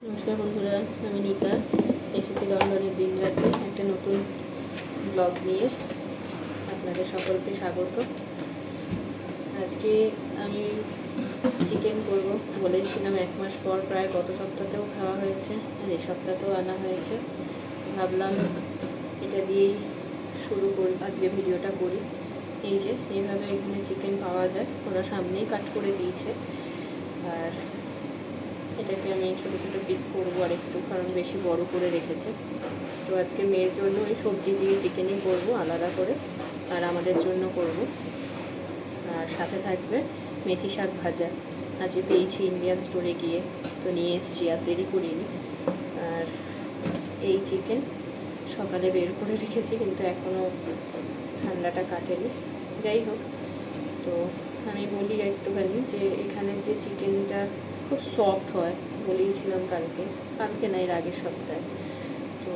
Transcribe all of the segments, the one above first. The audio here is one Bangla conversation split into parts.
নমস্কার বন্ধুরা, আমি নীতা এসেছি লন্ডনের দিন রাতে একটা নতুন ব্লগ নিয়ে। আপনাদের সকলকে স্বাগত। আজকে আমি চিকেন করব বলেছিলাম, 1 মাস পর, প্রায় গত সপ্তাহতেও খাওয়া হয়েছে আর এই সপ্তাহতেও আনা হয়েছে। ভাবলাম এটা দিয়েই শুরু করি, আজকে ভিডিওটা করি। এই যে এইভাবে এখানে চিকেন পাওয়া যায়, ওরা সামনেই কাট করে দিয়েছে। আর এটাকে আমি ছোটো ছোটো পিস করবো আর একটু, কারণ বেশি বড় করে রেখেছে। তো আজকে মেয়ের জন্য ওই সবজি দিয়ে চিকেনই করবো আলাদা করে, আর আমাদের জন্য করব। আর সাথে থাকবে মেথি শাক ভাজা, আজকে পেয়েছি ইন্ডিয়ান স্টোরে গিয়ে, তো নিয়ে এসেছি, আর দেরি করিনি। আর এই চিকেন সকালে বের করে রেখেছি, কিন্তু এখনও ঠান্ডাটা কাটেনি। যাই হোক, তো আমি বলি একটুখানি যে এখানে যে চিকেনটা খুব সফট হয়, বলেইছিলাম কালকে না, এর আগের সপ্তাহে। তো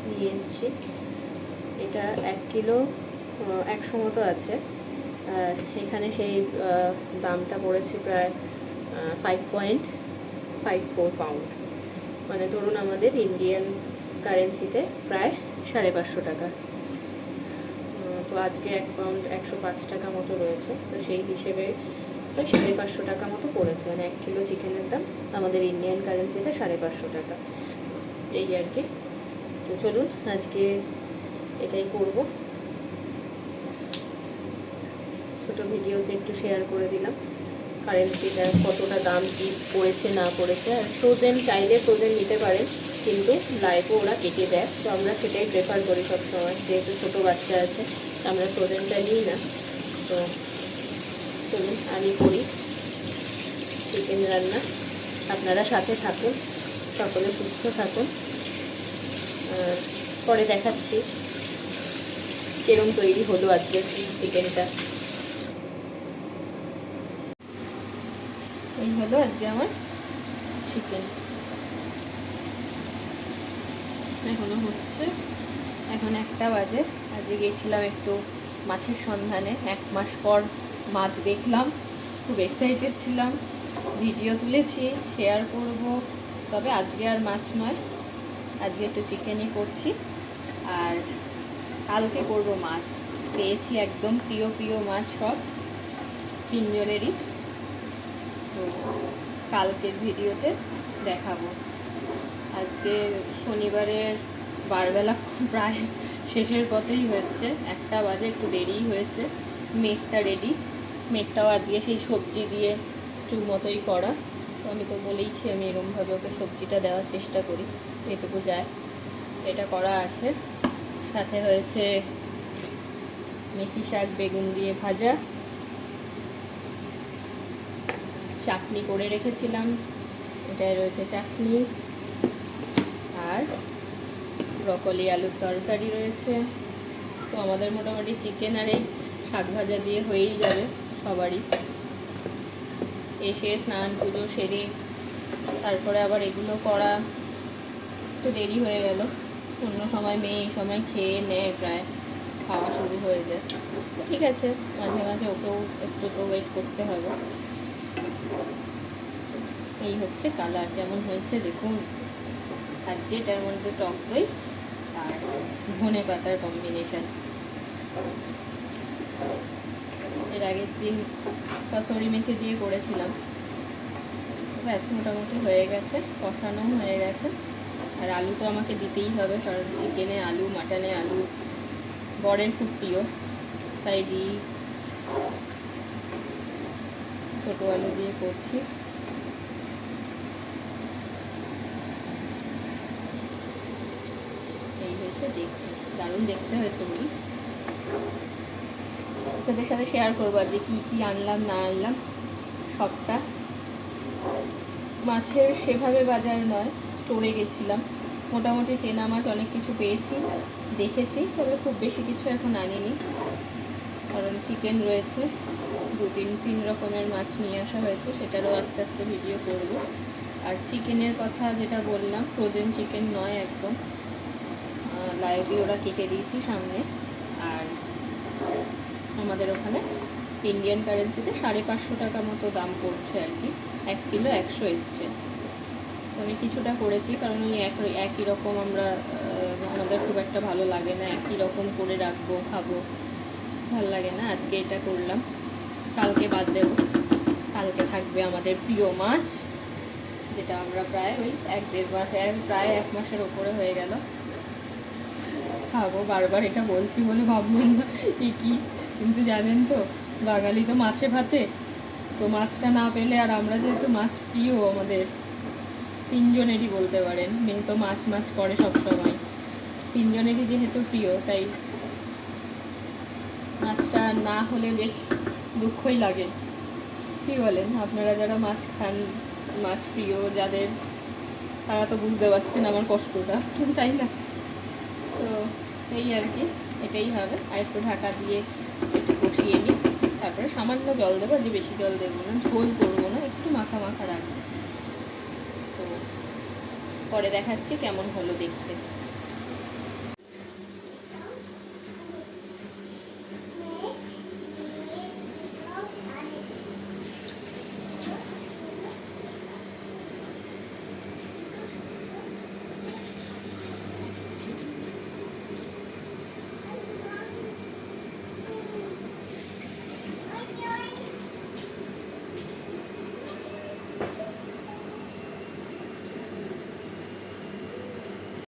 নিয়ে এসছি, এটা 1 কিলো 100 মতো আছে। আর এখানে সেই দামটা পড়েছে প্রায় 5.54 পাউন্ড, মানে ধরুন আমাদের ইন্ডিয়ান কারেন্সিতে প্রায় 550 টাকা। তো আজকে 1 পাউন্ড 105 টাকা মতো রয়েছে, তো সেই হিসেবে ওই 550 টাকা মতো পড়েছে। মানে 1 কিলো চিকেনের দাম আমাদের ইন্ডিয়ান কারেন্সিতে 550 টাকা, এই আর কি। তো চলুন আজকে এটাই করব। ছোটো ভিডিওতে একটু শেয়ার করে দিলাম কারেন্সিটা কতটা দাম কি পড়েছে না পড়েছে। আর ফ্রোজেন চাইলে ফ্রোজেন নিতে পারেন, কিন্তু লাইফও ওরা কেটে দেয়, তো আমরা সেটাই প্রেফার করি সবসময়। যেহেতু ছোটো বাচ্চা আছে, আমরা ফ্রোজেনটা নিই না। তো চলুন আমি করি চিকেন রান্না, আপনারা সাথে থাকুন, সকলে সুস্থ থাকুন। পরে দেখাচ্ছি কিরম তৈরি হলো আজকে চিকেনটা। এই হলো আজকে আমার চিকেন, এখনো হচ্ছে, এখন 1টা বাজে। আজকে গিয়েছিলাম একটু মাছের সন্ধানে, 1 মাস পর মাছ দেখলাম, খুব এক্সাইটেড ছিলাম, ভিডিও তুলেছি, শেয়ার করব। তবে আজকে আর মাছ নয়, আজকে একটু চিকেনই করছি। আর কালকে করব মাছ, পেয়েছি একদম প্রিয় প্রিয় মাছ সব, 3 জনেরই। তো কালকের ভিডিওতে দেখাবো। আজকে শনিবারের বারবেলা প্রায় শেষের পথেই হচ্ছে, 1টা বাজে, একটু দেরিই হয়েছে। মেঘটা রেডি, মেঘটাও আজকে সেই সবজি দিয়ে স্টু মতোই করা। তো আমি তো বলেইছি আমি এরকমভাবে ওকে সবজিটা দেওয়ার চেষ্টা করি, এটুকু যায়। এটা করা আছে, সাথে হয়েছে মেথি শাক বেগুন দিয়ে ভাজা, চাটনি করে রেখেছিলাম, এটাই রয়েছে চাটনি। আর ব্রকলি আলুর তরকারি রয়েছে। তো আমাদের মোটামুটি চিকেন আর এই শাক ভাজা দিয়ে হয়েই যাবে সবারই। এসে স্নান পুজো সেরে তারপরে আবার এগুলো করা, তো দেরি হয়ে গেল। অন্য সময় মেয়ে এই সময় খেয়ে নেয়, প্রায় খাওয়া শুরু হয়ে যায়। ঠিক আছে, মাঝে মাঝে ওকেও একটু তো ওয়েট করতে হবে। এই হচ্ছে কালার, কেমন হয়েছে দেখুন। আজকে এটার মধ্যে টক দই আর ধনে পাতার কম্বিনেশন। এর আগের দিন কসুরি মেথি দিয়ে করেছিলাম। ব্যাস মোটামুটি হয়ে গেছে, কষানো হয়ে গেছে। আর আলু তো আমাকে দিতেই হবে, কারণ চিকেনে আলু, মাটনে আলু বরের খুব প্রিয়, তাই দিই। ছোটো আলু দিয়ে করছি। এই হয়েছে, দেখতে দারুণ দেখতে হয়েছে বলি। তোদের সাথে শেয়ার করবো আজকে কী কী আনলাম না আনলাম সবটা। মাছের সেভাবে বাজার নয়, স্টোরে গেছিলাম, মোটামুটি চেনা মাছ অনেক কিছু পেয়েছি, দেখেছি, তবে খুব বেশি কিছু এখন আনিনি, কারণ চিকেন রয়েছে, 2-3 রকমের মাছ নিয়ে আসা হয়েছে, সেটারও আস্তে আস্তে ভিডিও করব। আর চিকেনের কথা যেটা বললাম, ফ্রোজেন চিকেন নয় একদম, লাইভে ওরা কেটে দিয়েছি সামনে। আর আমাদের ওখানে ইন্ডিয়ান কারেন্সিতে 550 টাকা মতো দাম পড়ছে আর কি, 1 কিলো 100 এসছে। কিছুটা করেছি, কারণ ওই একই রকম আমরা আমাদের খুব একটা ভালো লাগে না, একই রকম করে রাখবো খাবো, ভালো লাগে না। আজকে এটা করলাম, কালকে বাদ দেবো। কালকে থাকবে আমাদের প্রিয় মাছ, যেটা আমরা প্রায় ওই 1-1.5 মাস, প্রায় 1 মাসের ওপরে হয়ে গেল খাবো। বারবার এটা বলছি বলে ভাববেন না কি, কিন্তু জানেন তো বাঙালি তো মাছে ভাতে, তো মাছটা না পেলে, আর আমরা যেহেতু মাছ প্রিয় আমাদের তিনজনেরই বলতে পারেন, মেয়ে তো মাছ মাছ করে সবসময়, তিনজনেরই যেহেতু প্রিয়, তাই মাছটা না হলে বেশ দুঃখই লাগে। কি বলেন আপনারা যারা মাছ খান, মাছ প্রিয় যাদের, তারা তো বুঝতে পারছেন আমার কষ্টটা, তাই না? তো এই আর কি, এটাই হবে। আর একটু ঢাকা দিয়ে একটু কষিয়ে নিই, তারপরে সামান্য জল দেবো, যে বেশি জল দেবো না, ঝোল করবো না, একটু মাখা মাখা রাখবো। তো পরে দেখাচ্ছি কেমন হলো দেখতে।